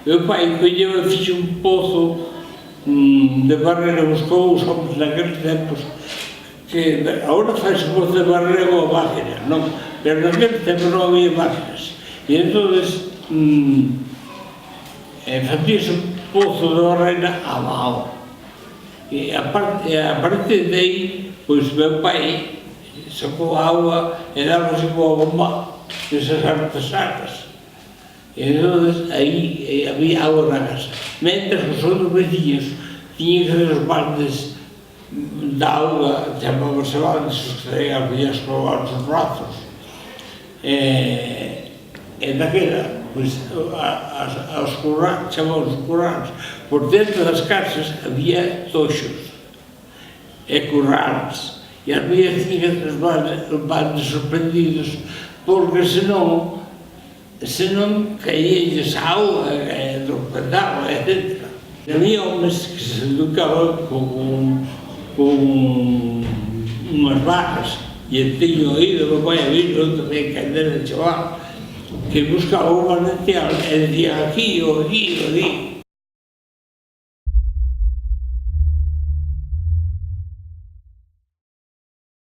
Meu pai colleu e fixe un pozo de barrera, buscou os homens naqueles tempos, que agora faz un pozo de barrera coa máquina, non? Pero naqueles tempos non había máquinas. E entón, facíase un pozo de barrera a mão. E a partir de aí, pois meu pai sacou a auga e dávase coa bomba desas artesanas. E entón, aí había auga na casa. Mentres os outros veciños tiñen que ver os baldes da auga, chamábase baldes, os que traían as viñas colocados os brazos. E daquela, pois, aos curráns, chamábamos curráns, por dentro das casas había toxos e curráns. E as viñas tiñen os baldes sorprendidos, porque senón caíalles a auga, tropezaban, etc. Había homes que se educaban con unhas vacas, e teño oído, meu pai a vir, outro que caer de chaval, que buscaba un manantial e decía aquí, o aquí, o aquí.